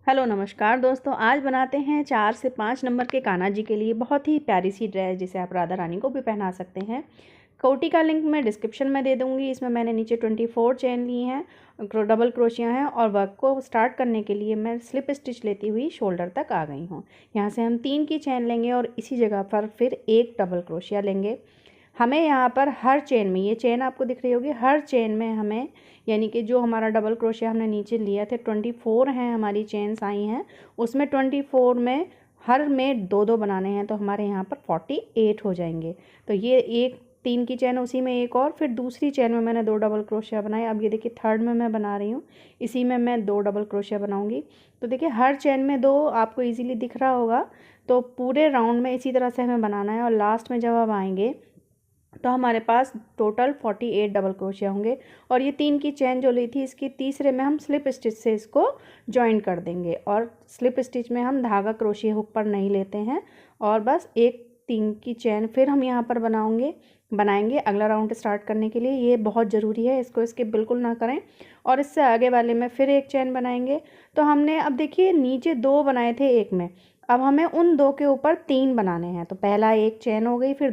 Hello नमस्कार दोस्तों, आज बनाते हैं 4 से 5 नंबर के कान्हा जी के लिए बहुत ही प्यारी सी ड्रेस जिसे आप राधा रानी को भी पहना सकते हैं। कोटी का लिंक मैं डिस्क्रिप्शन में दे दूंगी। इसमें मैंने नीचे 24 चेन ली हैं, डबल क्रोशिया हैं और वर्क को स्टार्ट करने के लिए मैं स्लिप स्टिच लेती हुई शोल्डर तक आ गई हूँ। यहाँ से हम 3 की चेन लेंगे और इसी जगह पर फिर एक डबल क्रोशिया लेंगे। हमें यहाँ पर हर चेन में, ये चेन आपको दिख रही होगी, हर चेन में हमें यानी कि जो हमारा डबल क्रोशिया हमने नीचे लिया थे 24 हैं हमारी चेन्स आई हैं, उसमें 24 में हर में 2-2 बनाने हैं, तो हमारे यहाँ पर 48 हो जाएंगे। तो ये एक 3 की चेन, उसी में एक और फिर दूसरी चेन में मैंने 2 डबल क्रोशिया बनाए। अब ये देखिए थर्ड में मैं बना रही हूँ, इसी में मैं 2 डबल क्रोशिया बनाऊँगी। तो देखिए हर चेन में 2 आपको ईजिली दिख रहा होगा। तो पूरे राउंड में इसी तरह से हमें बनाना है और लास्ट में जब आप आएंगे तो हमारे पास टोटल 48 डबल क्रोशिया होंगे। और ये 3 की चेन जो ली थी, इसकी तीसरे में हम स्लिप स्टिच से इसको जॉइन कर देंगे। और स्लिप स्टिच में हम धागा क्रोशिया हुक पर नहीं लेते हैं और बस एक 3 की चेन फिर हम यहाँ पर बनाएंगे अगला राउंड स्टार्ट करने के लिए। ये बहुत ज़रूरी है, इसको स्किप बिल्कुल ना करें। और इससे आगे वाले में फिर एक चेन बनाएंगे। तो हमने अब देखिए नीचे 2 बनाए थे एक में, अब हमें उन 2 के ऊपर 3 बनाने हैं। तो पहला एक चेन हो गई, फिर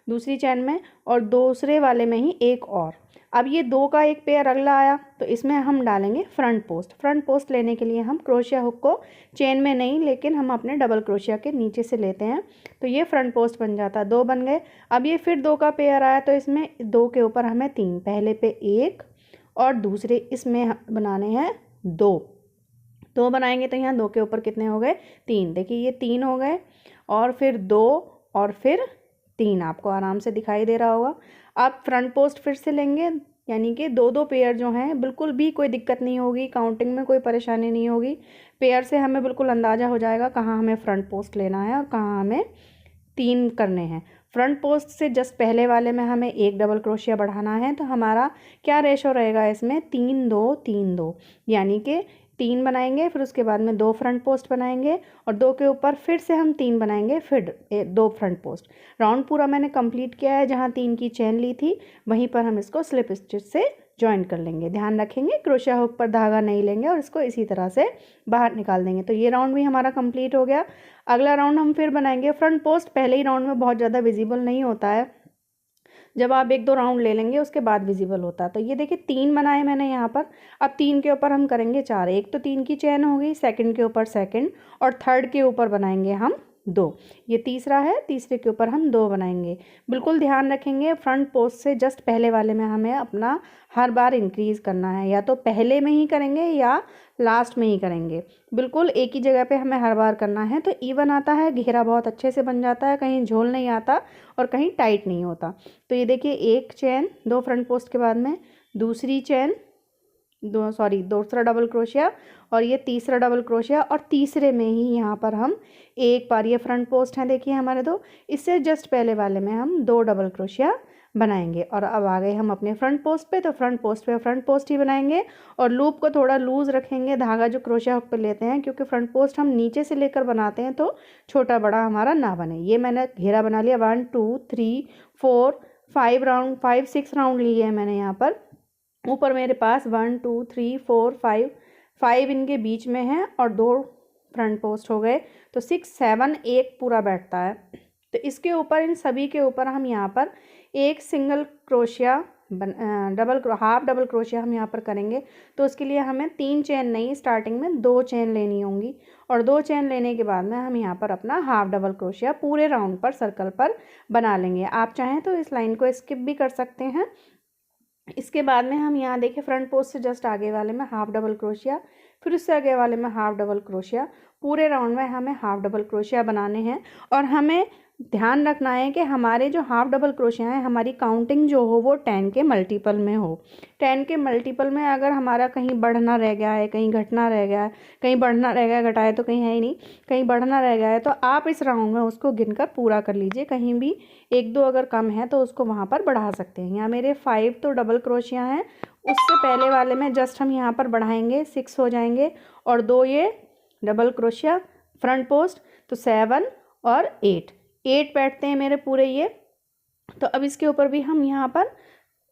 दूसरी चेन में और दूसरे वाले में ही एक और। अब ये 2 का एक पेयर अगला आया, तो इसमें हम डालेंगे फ्रंट पोस्ट। फ्रंट पोस्ट लेने के लिए हम क्रोशिया हुक को चेन में नहीं, लेकिन हम अपने डबल क्रोशिया के नीचे से लेते हैं। तो ये फ्रंट पोस्ट बन जाता है, 2 बन गए। अब ये फिर 2 का पेयर आया, तो इसमें 2 के ऊपर हमें 3, पहले पे 1 और दूसरे इसमें बनाने हैं 2 बनाएंगे। तो यहाँ 2 के ऊपर कितने हो गए, 3। देखिए ये 3 हो गए और फिर 2 और फिर 3, आपको आराम से दिखाई दे रहा होगा। आप फ्रंट पोस्ट फिर से लेंगे, यानी कि 2-2 पेयर जो हैं, बिल्कुल भी कोई दिक्कत नहीं होगी, काउंटिंग में कोई परेशानी नहीं होगी। पेयर से हमें बिल्कुल अंदाज़ा हो जाएगा कहाँ हमें फ्रंट पोस्ट लेना है और कहाँ हमें 3 करने हैं। फ्रंट पोस्ट से जस्ट पहले वाले में हमें एक डबल क्रोशिया बढ़ाना है। तो हमारा क्या रेशो रहेगा इसमें, 3-2 3-2, यानी कि 3 बनाएंगे, फिर उसके बाद में 2 फ्रंट पोस्ट बनाएंगे और 2 के ऊपर फिर से हम 3 बनाएंगे, फिर 2 फ्रंट पोस्ट। राउंड पूरा मैंने कंप्लीट किया है। जहाँ 3 की चेन ली थी वहीं पर हम इसको स्लिप स्टिच से जॉइन कर लेंगे। ध्यान रखेंगे क्रोशिया हुक पर धागा नहीं लेंगे और इसको इसी तरह से बाहर निकाल देंगे। तो ये राउंड भी हमारा कंप्लीट हो गया। अगला राउंड हम फिर बनाएंगे फ्रंट पोस्ट। पहले ही राउंड में बहुत ज़्यादा विजिबल नहीं होता है, जब आप 1-2 राउंड ले लेंगे उसके बाद विजिबल होता है। तो ये देखिए 3 बनाए मैंने यहाँ पर। अब 3 के ऊपर हम करेंगे 4। एक तो 3 की चेन हो गई, सेकंड के ऊपर सेकंड और थर्ड के ऊपर बनाएंगे हम 2। ये तीसरा है, तीसरे के ऊपर हम 2 बनाएंगे। बिल्कुल ध्यान रखेंगे फ्रंट पोस्ट से जस्ट पहले वाले में हमें अपना हर बार इंक्रीज़ करना है, या तो पहले में ही करेंगे या लास्ट में ही करेंगे। बिल्कुल एक ही जगह पे हमें हर बार करना है, तो इवन आता है, घेरा बहुत अच्छे से बन जाता है, कहीं झोल नहीं आता और कहीं टाइट नहीं होता। तो ये देखिए एक चेन, 2 फ्रंट पोस्ट के बाद में दूसरी चेन, दूसरा डबल क्रोशिया और ये तीसरा डबल क्रोशिया और तीसरे में ही यहाँ पर हम एक बार, ये फ्रंट पोस्ट हैं देखिए हमारे 2, इससे जस्ट पहले वाले में हम 2 डबल क्रोशिया बनाएंगे। और अब आ गए हम अपने फ्रंट पोस्ट पे, तो फ्रंट पोस्ट पे फ्रंट पोस्ट ही बनाएंगे और लूप को थोड़ा लूज़ रखेंगे, धागा जो क्रोशिया हुक पे लेते हैं, क्योंकि फ्रंट पोस्ट हम नीचे से लेकर बनाते हैं तो छोटा बड़ा हमारा ना बने। ये मैंने घेरा बना लिया, 1 2 3 4 5 राउंड, 5-6 राउंड लिए हैं मैंने यहाँ पर। ऊपर मेरे पास 1 2 3 4 5 इनके बीच में है और 2 फ्रंट पोस्ट हो गए, तो 6 7 एक पूरा बैठता है। तो इसके ऊपर, इन सभी के ऊपर हम यहाँ पर एक single crochet half double crochet हम यहाँ पर करेंगे। तो उसके लिए हमें 3 चेन नहीं, स्टार्टिंग में 2 चेन लेनी होंगी और 2 चेन लेने के बाद में हम यहाँ पर अपना हाफ डबल क्रोशिया पूरे राउंड पर, सर्कल पर बना लेंगे। आप चाहें तो इस लाइन को स्किप भी कर सकते हैं। इसके बाद में हम यहाँ देखें फ्रंट पोस्ट से जस्ट आगे वाले में हाफ डबल क्रोशिया, फिर उससे आगे वाले में हाफ डबल क्रोशिया। पूरे राउंड में हमें हाफ डबल क्रोशिया बनाने हैं और हमें ध्यान रखना है कि हमारे जो हाफ डबल क्रोशिया हैं, हमारी काउंटिंग जो हो वो 10 के मल्टीपल में हो। 10 के मल्टीपल में अगर हमारा कहीं बढ़ना रह गया है, कहीं घटना रह गया है, कहीं बढ़ना रह गया, घटाए तो कहीं है ही नहीं, कहीं बढ़ना रह गया है, तो आप इस राउंड में उसको गिनकर पूरा कर लीजिए। कहीं भी 1-2 अगर कम है तो उसको वहाँ पर बढ़ा सकते हैं। यहाँ मेरे 5 तो डबल क्रोशिया हैं, उससे पहले वाले में जस्ट हम यहाँ पर बढ़ाएंगे, 6 हो जाएंगे और 2 ये डबल क्रोशिया फ्रंट पोस्ट, तो 7 और 8 बैठते हैं मेरे पूरे ये। तो अब इसके ऊपर भी हम यहाँ पर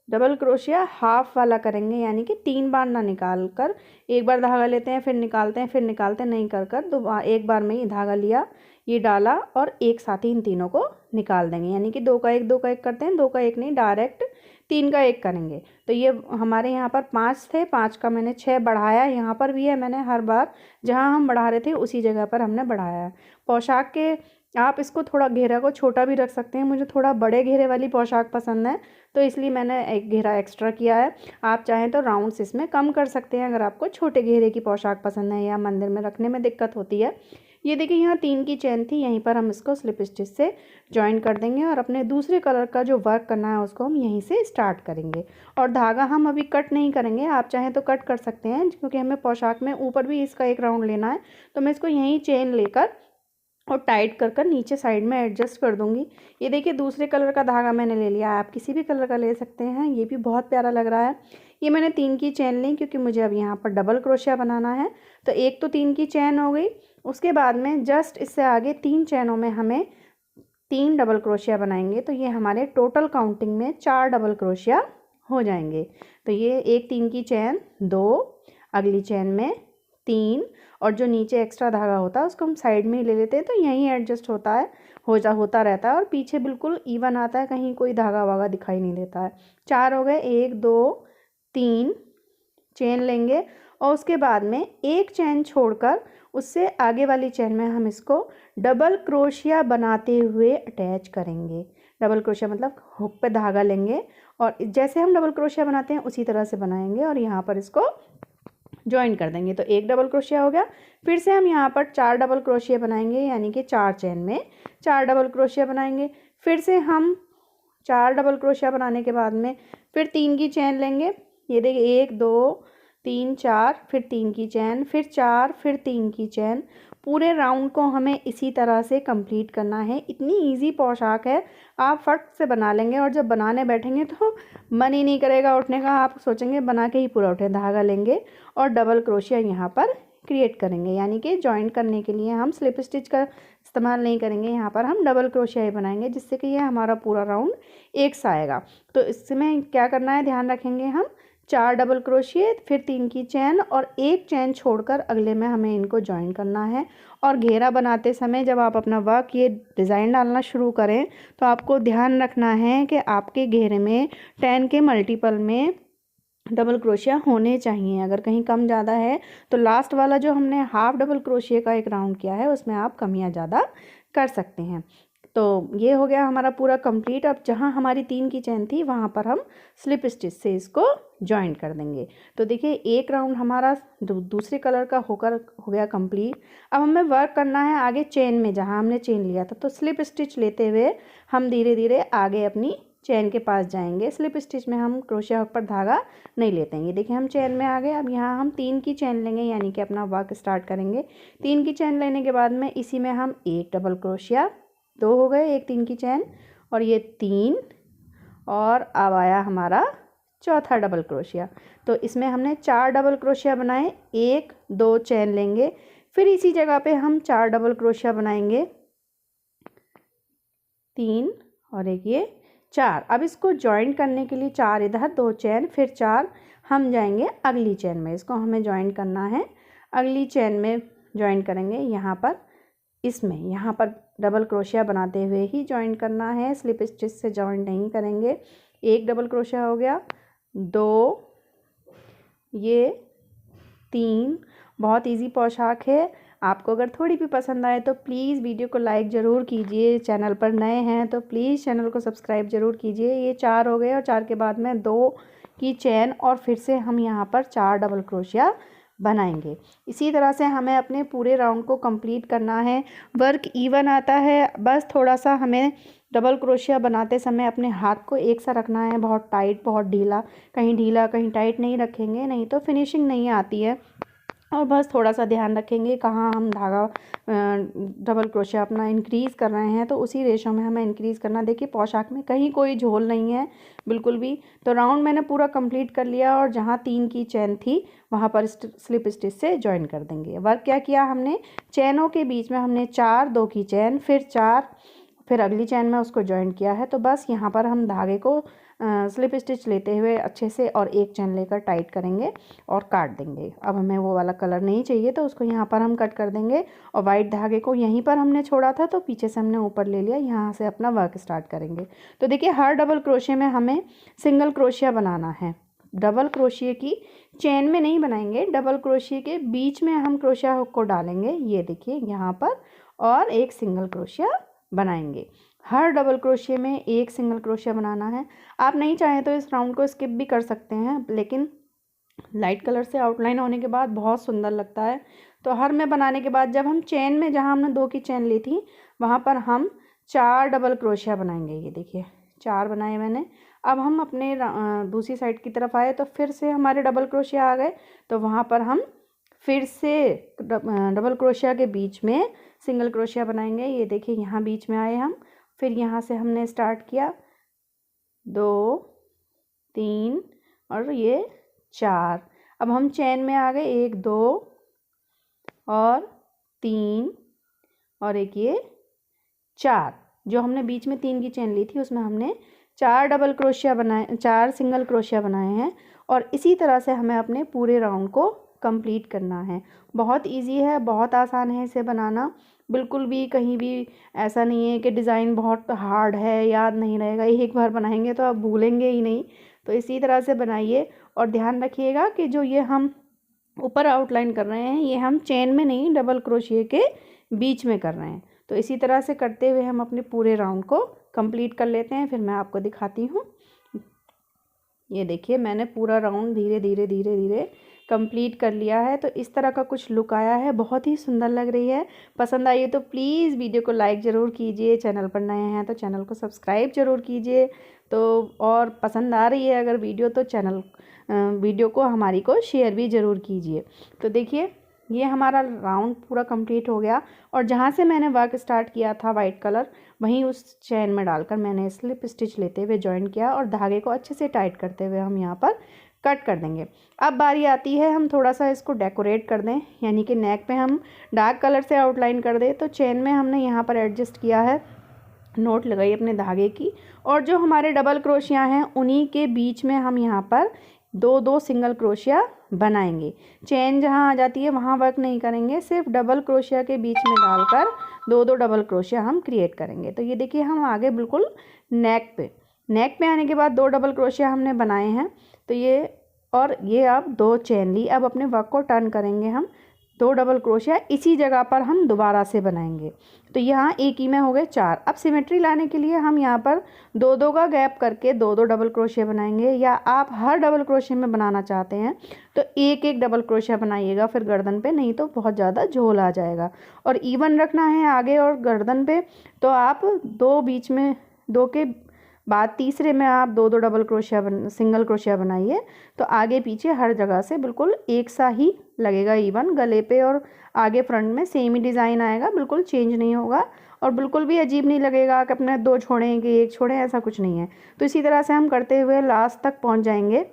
डबल क्रोशिया हाफ वाला करेंगे, यानी कि 3 बार ना निकाल कर, एक बार धागा लेते हैं फिर निकालते हैं फिर निकालते हैं, नहीं कर कर दो एक बार में ही धागा लिया, ये डाला और एक साथ ही इन तीनों को निकाल देंगे, यानी कि 2 का 1 2 का 1 करते हैं, 2 का 1 नहीं डायरेक्ट 3 का 1 करेंगे। तो ये हमारे यहाँ पर 5 थे, 5 का मैंने 6 बढ़ाया, यहाँ पर भी है मैंने हर बार जहाँ हम बढ़ा रहे थे उसी जगह पर हमने बढ़ाया है। पोशाक के आप इसको थोड़ा घेरा को छोटा भी रख सकते हैं, मुझे थोड़ा बड़े घेरे वाली पोशाक पसंद है तो इसलिए मैंने एक घेरा एक्स्ट्रा किया है। आप चाहें तो राउंड्स इसमें कम कर सकते हैं अगर आपको छोटे घेरे की पोशाक पसंद है या मंदिर में रखने में दिक्कत होती है। ये देखिए यहाँ 3 की चेन थी, यहीं पर हम इसको स्लिप स्टिच से जॉइन कर देंगे और अपने दूसरे कलर का जो वर्क करना है उसको हम यहीं से स्टार्ट करेंगे। और धागा हम अभी कट नहीं करेंगे, आप चाहें तो कट कर सकते हैं क्योंकि हमें पोशाक में ऊपर भी इसका एक राउंड लेना है। तो मैं इसको यहीं चेन लेकर और टाइट कर कर नीचे साइड में एडजस्ट कर दूंगी। ये देखिए दूसरे कलर का धागा मैंने ले लिया, आप किसी भी कलर का ले सकते हैं, ये भी बहुत प्यारा लग रहा है। ये मैंने 3 की चेन ली क्योंकि मुझे अब यहाँ पर डबल क्रोशिया बनाना है। तो एक तो 3 की चेन हो गई, उसके बाद में जस्ट इससे आगे 3 चेनों में हमें 3 डबल क्रोशिया बनाएंगे, तो ये हमारे टोटल काउंटिंग में 4 डबल क्रोशिया हो जाएंगे। तो ये एक 3 की चेन 2, अगली चेन में 3 और जो नीचे एक्स्ट्रा धागा होता है उसको हम साइड में ही ले लेते हैं, तो यहीं एडजस्ट होता है होता रहता है और पीछे बिल्कुल इवन आता है, कहीं कोई धागा वागा दिखाई नहीं देता है। 4 हो गए, 1 2 3 चेन लेंगे और उसके बाद में एक चेन छोड़कर उससे आगे वाली चेन में हम इसको डबल क्रोशिया बनाते हुए अटैच करेंगे। डबल क्रोशिया मतलब हुक पे धागा लेंगे और जैसे हम डबल क्रोशिया बनाते हैं उसी तरह से बनाएंगे और यहाँ पर इसको ज्वाइन कर देंगे। तो एक डबल क्रोशिया हो गया, फिर से हम यहाँ पर 4 डबल क्रोशिया बनाएंगे, यानी कि 4 चेन में 4 डबल क्रोशिया बनाएंगे। फिर से हम 4 डबल क्रोशिया बनाने के बाद में फिर 3 की चेन लेंगे, ये देखिए 1 2 3 4, फिर 3 की चेन, फिर 4, फिर 3 की चेन। पूरे राउंड को हमें इसी तरह से कंप्लीट करना है। इतनी इजी पोशाक है, आप फट से बना लेंगे और जब बनाने बैठेंगे तो मन ही नहीं करेगा उठने का, आप सोचेंगे बना के ही पूरा उठे। धागा लेंगे और डबल क्रोशिया यहाँ पर क्रिएट करेंगे, यानी कि जॉइंट करने के लिए हम स्लिप स्टिच का इस्तेमाल नहीं करेंगे, यहाँ पर हम डबल क्रोशिया ही बनाएंगे जिससे कि ये हमारा पूरा राउंड एक सा आएगा। तो इसमें क्या करना है, ध्यान रखेंगे हम 4 डबल क्रोशिया, फिर 3 की चेन और एक चेन छोड़कर अगले में हमें इनको ज्वाइन करना है। और घेरा बनाते समय जब आप अपना वर्क ये डिज़ाइन डालना शुरू करें तो आपको ध्यान रखना है कि आपके घेरे में 10 के मल्टीपल में डबल क्रोशिया होने चाहिए। अगर कहीं कम ज़्यादा है तो लास्ट वाला जो हमने हाफ डबल क्रोशिया का एक राउंड किया है उसमें आप कम या ज़्यादा कर सकते हैं। तो ये हो गया हमारा पूरा कंप्लीट। अब जहाँ हमारी 3 की चेन थी वहाँ पर हम स्लिप स्टिच से इसको ज्वाइन कर देंगे। तो देखिए एक राउंड हमारा दूसरे कलर का हो गया कंप्लीट। अब हमें वर्क करना है आगे चेन में, जहाँ हमने चेन लिया था। तो स्लिप स्टिच लेते हुए हम धीरे धीरे आगे अपनी चेन के पास जाएंगे। स्लिप स्टिच में हम क्रोशिया हुक पर धागा नहीं लेते हैं। ये देखिए हम चेन में आ गए। अब यहाँ हम 3 की चेन लेंगे, यानी कि अपना वर्क स्टार्ट करेंगे। 3 की चेन लेने के बाद में इसी में हम एक डबल क्रोशिया, 2 हो गए, एक 3 की चेन और ये 3 और अब आया हमारा चौथा डबल क्रोशिया। तो इसमें हमने 4 डबल क्रोशिया बनाए, 1 2 चेन लेंगे, फिर इसी जगह पे हम 4 डबल क्रोशिया बनाएंगे, 3 और एक ये 4। अब इसको ज्वाइन करने के लिए 4 इधर, 2 चेन, फिर 4 हम जाएंगे अगली चेन में। इसको हमें ज्वाइन करना है, अगली चेन में ज्वाइन करेंगे। यहाँ पर इसमें यहाँ पर डबल क्रोशिया बनाते हुए ही ज्वाइन करना है, स्लिप स्टिच से ज्वाइन नहीं करेंगे। एक डबल क्रोशिया हो गया, 2 ये 3। बहुत इजी पोशाक है। आपको अगर थोड़ी भी पसंद आए तो प्लीज़ वीडियो को लाइक ज़रूर कीजिए। चैनल पर नए हैं तो प्लीज़ चैनल को सब्सक्राइब ज़रूर कीजिए। ये 4 हो गए और 4 के बाद में 2 की चेन और फिर से हम यहाँ पर 4 डबल क्रोशिया बनाएंगे। इसी तरह से हमें अपने पूरे राउंड को कंप्लीट करना है। वर्क इवन आता है, बस थोड़ा सा हमें डबल क्रोशिया बनाते समय अपने हाथ को एक सा रखना है, बहुत टाइट बहुत ढीला कहीं टाइट नहीं रखेंगे, नहीं तो फिनिशिंग नहीं आती है। और बस थोड़ा सा ध्यान रखेंगे कहाँ हम धागा डबल क्रोशिया अपना इंक्रीज़ कर रहे हैं तो उसी रेशो में हमें इंक्रीज़ करना। देखिए पोशाक में कहीं कोई झोल नहीं है बिल्कुल भी। तो राउंड मैंने पूरा कंप्लीट कर लिया और जहाँ 3 की चेन थी वहाँ पर स्लिप स्टिच से ज्वाइन कर देंगे। वर्क क्या किया हमने, चैनों के बीच में हमने 4, 2 की चेन, फिर 4, फिर अगली चेन में उसको ज्वाइन किया है। तो बस यहाँ पर हम धागे को स्लिप स्टिच लेते हुए अच्छे से और एक चेन लेकर टाइट करेंगे और काट देंगे। अब हमें वो वाला कलर नहीं चाहिए तो उसको यहाँ पर हम कट कर देंगे और वाइट धागे को यहीं पर हमने छोड़ा था तो पीछे से हमने ऊपर ले लिया, यहाँ से अपना वर्क स्टार्ट करेंगे। तो देखिए हर डबल क्रोशिया में हमें सिंगल क्रोशिया बनाना है। डबल क्रोशिया की चेन में नहीं बनाएंगे, डबल क्रोशिया के बीच में हम क्रोशिया हुक को डालेंगे, ये देखिए यहाँ पर, और एक सिंगल क्रोशिया बनाएंगे। हर डबल क्रोशिया में एक सिंगल क्रोशिया बनाना है। आप नहीं चाहें तो इस राउंड को स्किप भी कर सकते हैं, लेकिन लाइट कलर से आउटलाइन होने के बाद बहुत सुंदर लगता है। तो हर में बनाने के बाद जब हम चेन में, जहाँ हमने 2 की चेन ली थी, वहाँ पर हम 4 डबल क्रोशिया बनाएंगे। ये देखिए 4 बनाए मैंने। अब हम अपने दूसरी साइड की तरफ आए तो फिर से हमारे डबल क्रोशिया आ गए, तो वहाँ पर हम फिर से डबल क्रोशिया के बीच में सिंगल क्रोशिया बनाएंगे। ये देखिए यहाँ बीच में आए हम, फिर यहाँ से हमने स्टार्ट किया 2 3 और ये 4। अब हम चेन में आ गए 1 2 और 3 और एक ये 4। जो हमने बीच में 3 की चेन ली थी उसमें हमने 4 डबल क्रोशिया बनाए, 4 सिंगल क्रोशिया बनाए हैं। और इसी तरह से हमें अपने पूरे राउंड को कंप्लीट करना है। बहुत इजी है, बहुत आसान है इसे बनाना। बिल्कुल भी कहीं भी ऐसा नहीं है कि डिज़ाइन बहुत हार्ड है, याद नहीं रहेगा, एक बार बनाएंगे तो आप भूलेंगे ही नहीं। तो इसी तरह से बनाइए और ध्यान रखिएगा कि जो ये हम ऊपर आउटलाइन कर रहे हैं ये हम चेन में नहीं, डबल क्रोशिया के बीच में कर रहे हैं। तो इसी तरह से करते हुए हम अपने पूरे राउंड को कंप्लीट कर लेते हैं, फिर मैं आपको दिखाती हूँ। ये देखिए मैंने पूरा राउंड धीरे धीरे धीरे धीरे कंप्लीट कर लिया है। तो इस तरह का कुछ लुक आया है, बहुत ही सुंदर लग रही है। पसंद आई तो प्लीज़ वीडियो को लाइक ज़रूर कीजिए, चैनल पर नए हैं तो चैनल को सब्सक्राइब ज़रूर कीजिए। तो और पसंद आ रही है अगर वीडियो तो वीडियो को हमारी को शेयर भी ज़रूर कीजिए। तो देखिए ये हमारा राउंड पूरा कंप्लीट हो गया और जहाँ से मैंने वर्क स्टार्ट किया था वाइट कलर, वहीं उस चेन में डालकर मैंने स्लिप स्टिच लेते हुए जॉइन किया और धागे को अच्छे से टाइट करते हुए हम यहाँ पर कट कर देंगे। अब बारी आती है हम थोड़ा सा इसको डेकोरेट कर दें, यानी कि नेक पे हम डार्क कलर से आउटलाइन कर दें। तो चेन में हमने यहाँ पर एडजस्ट किया है, नोट लगाई अपने धागे की, और जो हमारे डबल क्रोशिया हैं उन्हीं के बीच में हम यहाँ पर 2 सिंगल क्रोशिया बनाएंगे। चेन जहाँ आ जाती है वहाँ वर्क नहीं करेंगे, सिर्फ डबल क्रोशिया के बीच में डालकर 2 डबल क्रोशिया हम क्रिएट करेंगे। तो ये देखिए हम आगे बिल्कुल नेक पे आने के बाद 2 डबल क्रोशिया हमने बनाए हैं। तो ये अब 2 चेन ली। अब अपने वर्क को टर्न करेंगे हम, 2 डबल क्रोशिया इसी जगह पर हम दोबारा से बनाएंगे। तो यहाँ एक ही में हो गए 4। अब सिमेट्री लाने के लिए हम यहाँ पर 2 का गैप करके 2 डबल क्रोशिया बनाएंगे, या आप हर डबल क्रोशिया में बनाना चाहते हैं तो एक डबल क्रोशिया बनाइएगा फिर गर्दन पे, नहीं तो बहुत ज़्यादा झोल आ जाएगा। और इवन रखना है आगे और गर्दन पे, तो आप 2 बीच में 2 के बाद तीसरे में आप 2 डबल क्रोशिया सिंगल क्रोशिया बनाइए। तो आगे पीछे हर जगह से बिल्कुल एक सा ही लगेगा, इवन गले पे और आगे फ्रंट में सेम ही डिज़ाइन आएगा, बिल्कुल चेंज नहीं होगा और बिल्कुल भी अजीब नहीं लगेगा कि अपने 2 छोड़ें कि 1 छोड़ें, ऐसा कुछ नहीं है। तो इसी तरह से हम करते हुए लास्ट तक पहुँच जाएंगे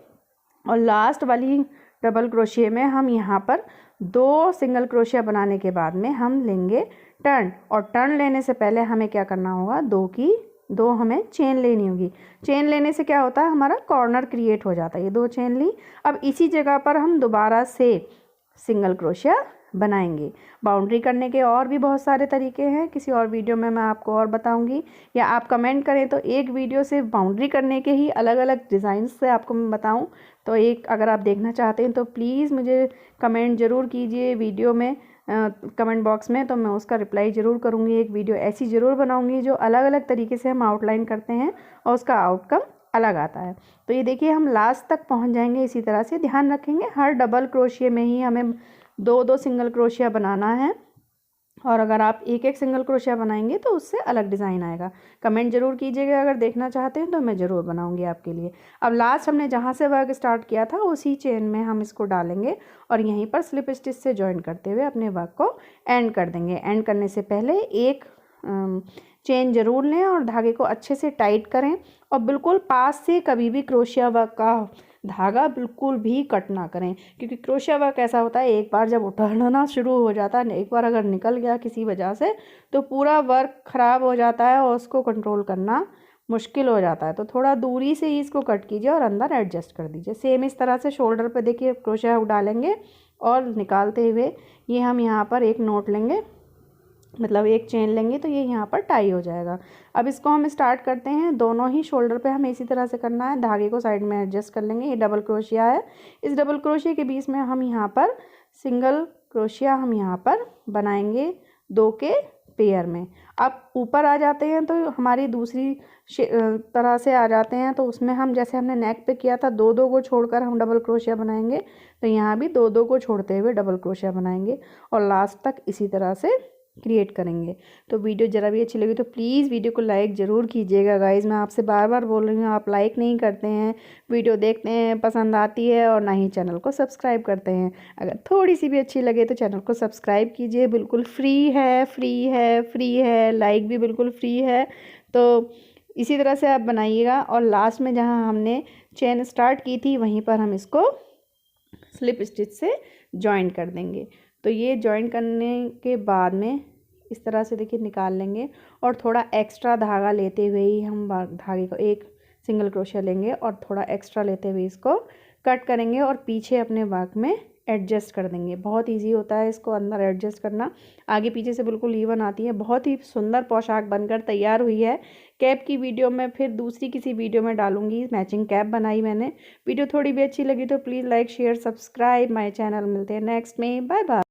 और लास्ट वाली डबल क्रोशिया में हम यहाँ पर 2 सिंगल क्रोशिया बनाने के बाद में हम लेंगे टर्न, और टर्न लेने से पहले हमें क्या करना होगा, 2 हमें चेन लेनी होगी। चेन लेने से क्या होता है, हमारा कॉर्नर क्रिएट हो जाता है। ये 2 चेन ली। अब इसी जगह पर हम दोबारा से सिंगल क्रोशिया बनाएंगे। बाउंड्री करने के और भी बहुत सारे तरीके हैं, किसी और वीडियो में मैं आपको और बताऊंगी, या आप कमेंट करें तो एक वीडियो से बाउंड्री करने के ही अलग अलग डिज़ाइन से आपको मैं बताऊं। तो एक अगर आप देखना चाहते हैं तो प्लीज़ मुझे कमेंट ज़रूर कीजिए वीडियो में, कमेंट बॉक्स में, तो मैं उसका रिप्लाई ज़रूर करूँगी। एक वीडियो ऐसी ज़रूर बनाऊँगी जो अलग अलग तरीके से हम आउटलाइन करते हैं और उसका आउटकम अलग आता है। तो ये देखिए हम लास्ट तक पहुँच जाएंगे। इसी तरह से ध्यान रखेंगे हर डबल क्रोशिया में ही हमें 2 सिंगल क्रोशिया बनाना है, और अगर आप एक सिंगल क्रोशिया बनाएंगे तो उससे अलग डिज़ाइन आएगा। कमेंट ज़रूर कीजिएगा, अगर देखना चाहते हैं तो मैं ज़रूर बनाऊंगी आपके लिए। अब लास्ट हमने जहाँ से वर्क स्टार्ट किया था उसी चेन में हम इसको डालेंगे और यहीं पर स्लिप स्टिच से जॉइन करते हुए अपने वर्क को एंड कर देंगे। एंड करने से पहले एक चेन ज़रूर लें और धागे को अच्छे से टाइट करें, और बिल्कुल पास से कभी भी क्रोशिया वर्क का धागा बिल्कुल भी कट ना करें, क्योंकि क्रोशिया वर्क ऐसा होता है एक बार जब उठना शुरू हो जाता है, एक बार अगर निकल गया किसी वजह से तो पूरा वर्क ख़राब हो जाता है और उसको कंट्रोल करना मुश्किल हो जाता है, तो थोड़ा दूरी से ही इसको कट कीजिए और अंदर एडजस्ट कर दीजिए। सेम इस तरह से शोल्डर पे देखिए क्रोशिया हुक डालेंगे और निकालते हुए ये हम यहाँ पर एक नोट लेंगे, मतलब एक चेन लेंगे तो ये यहाँ पर टाई हो जाएगा। अब इसको हम स्टार्ट करते हैं। दोनों ही शोल्डर पे हमें इसी तरह से करना है। धागे को साइड में एडजस्ट कर लेंगे। ये डबल क्रोशिया है, इस डबल क्रोशिया के बीच में हम यहाँ पर सिंगल क्रोशिया हम यहाँ पर बनाएंगे 2 के पेयर में। अब ऊपर आ जाते हैं तो हमारी दूसरी तरह से आ जाते हैं, तो उसमें हम जैसे हमने नेक पे किया था 2-2 को छोड़कर हम डबल क्रोशिया बनाएंगे, तो यहाँ भी 2-2 को छोड़ते हुए डबल क्रोशिया बनाएंगे और लास्ट तक इसी तरह से क्रिएट करेंगे। तो वीडियो ज़रा भी अच्छी लगी तो प्लीज़ वीडियो को लाइक ज़रूर कीजिएगा गाइज़। मैं आपसे बार बार बोल रही हूँ, आप लाइक नहीं करते हैं, वीडियो देखते हैं, पसंद आती है और ना ही चैनल को सब्सक्राइब करते हैं। अगर थोड़ी सी भी अच्छी लगे तो चैनल को सब्सक्राइब कीजिए, बिल्कुल फ्री है, फ्री है, फ्री है। लाइक भी बिल्कुल फ्री है। तो इसी तरह से आप बनाइएगा और लास्ट में जहाँ हमने चेन स्टार्ट की थी वहीं पर हम इसको स्लिप स्टिच से जॉइन कर देंगे। तो ये जॉइन करने के बाद में इस तरह से देखिए निकाल लेंगे और थोड़ा एक्स्ट्रा धागा लेते हुए ही हम धागे को एक सिंगल क्रोशिया लेंगे और थोड़ा एक्स्ट्रा लेते हुए इसको कट करेंगे और पीछे अपने वर्क में एडजस्ट कर देंगे। बहुत इजी होता है इसको अंदर एडजस्ट करना, आगे पीछे से बिल्कुल इवन आती है। बहुत ही सुंदर पोशाक बनकर तैयार हुई है। कैप की वीडियो मैं फिर दूसरी किसी वीडियो में डालूंगी, मैचिंग कैप बनाई मैंने। वीडियो थोड़ी भी अच्छी लगी तो please like share subscribe my channel. मिलते हैं नेक्स्ट में, बाय बाय।